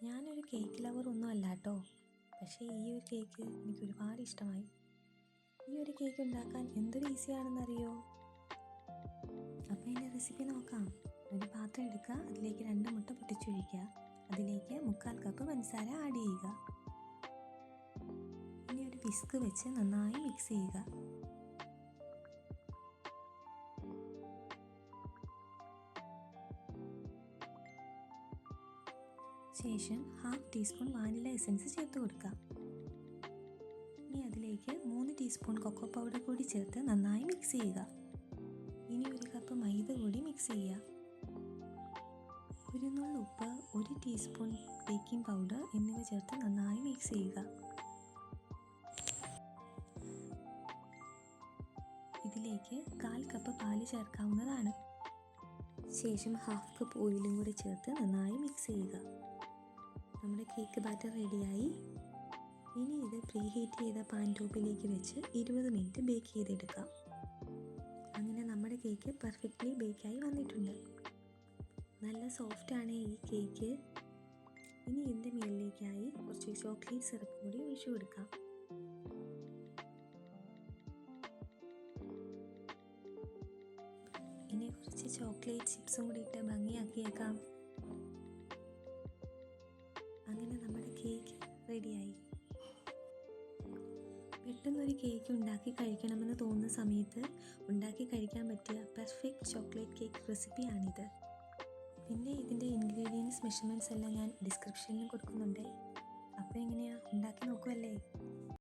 ഞാനൊരു cake lover ഒന്നും അല്ല കേട്ടോ. പക്ഷേ ഈ ഒരു കേക്ക് എനിക്ക് ഒരുപാട് ഇഷ്ടമായി. ഈ ഒരു കേക്ക് ഉണ്ടാക്കാൻ എന്തൊരു ഈസിയാണെന്നറിയോ? അപ്പോൾ ഇതിൻ്റെ റെസിപ്പി നോക്കാം. ഒരു പാത്രം എടുക്കുക, അതിലേക്ക് 2 മുട്ട പൊട്ടിച്ചൊഴിക്കുക, അതിലേക്ക് 1/4 കപ്പ് പഞ്ചസാര ആഡ് ചെയ്യുക. ഇനി ഒരു വിസ്ക് വെച്ച് നന്നായി മിക്സ് ചെയ്യുക. ശേഷം 1/2 ടീസ്പൂൺ വാനില എസൻസ് ചേർത്ത് കൊടുക്കുക. ഇനി അതിലേക്ക് 3 ടീസ്പൂൺ കൊക്കോ പൗഡർ കൂടി ചേർത്ത് നന്നായി മിക്സ് ചെയ്യുക. ഇനി 1 കപ്പ് മൈദ കൂടി മിക്സ് ചെയ്യുക. ഒരു നുള്ള് ഉപ്പ്, 1 ടീസ്പൂൺ ബേക്കിംഗ് പൗഡർ എന്നിവ ചേർത്ത് നന്നായി മിക്സ് ചെയ്യുക. ഇതിലേക്ക് 1/4 കപ്പ് പാല് ചേർക്കാവുന്നതാണ്. ശേഷം 1/2 കപ്പ് ഓയിലും കൂടി ചേർത്ത് നന്നായി മിക്സ് ചെയ്യുക. നമ്മുടെ കേക്ക് ബാറ്റർ റെഡിയായി. ഇനി ഇത് പ്രീഹീറ്റ് ചെയ്ത പാൻ ടോപ്പിലേക്ക് വെച്ച് 20 മിനിറ്റ് ബേക്ക് ചെയ്തെടുക്കാം. അങ്ങനെ നമ്മുടെ കേക്ക് പെർഫെക്റ്റ്ലി ബേക്കായി വന്നിട്ടുണ്ട്. നല്ല സോഫ്റ്റാണ് ഈ കേക്ക്. ഇനി ഇതിൻ്റെ മുകളിലേക്കായി കുറച്ച് ചോക്ലേറ്റ് സിറപ്പ് കൂടി ഒഴിച്ചു കൊടുക്കാം. ഇനി കുറച്ച് ചോക്ലേറ്റ് ചിപ്സും കൂടി ഇട്ട് ഭംഗിയാക്കിയേക്കാം. അങ്ങനെ നമ്മുടെ കേക്ക് റെഡിയായി. പെട്ടെന്നൊരു കേക്ക് ഉണ്ടാക്കി കഴിക്കണമെന്ന് തോന്നുന്ന സമയത്ത് ഉണ്ടാക്കി കഴിക്കാൻ പറ്റിയ പെർഫെക്റ്റ് ചോക്ലേറ്റ് കേക്ക് റെസിപ്പിയാണിത്. പിന്നെ ഇതിൻ്റെ ഇൻഗ്രീഡിയൻസ് മെഷർമെൻറ്റ്സ് എല്ലാം ഞാൻ ഡിസ്ക്രിപ്ഷനിൽ കൊടുക്കുന്നുണ്ട്. അപ്പോൾ എങ്ങനെയാണ് ഉണ്ടാക്കി നോക്കുമല്ലേ?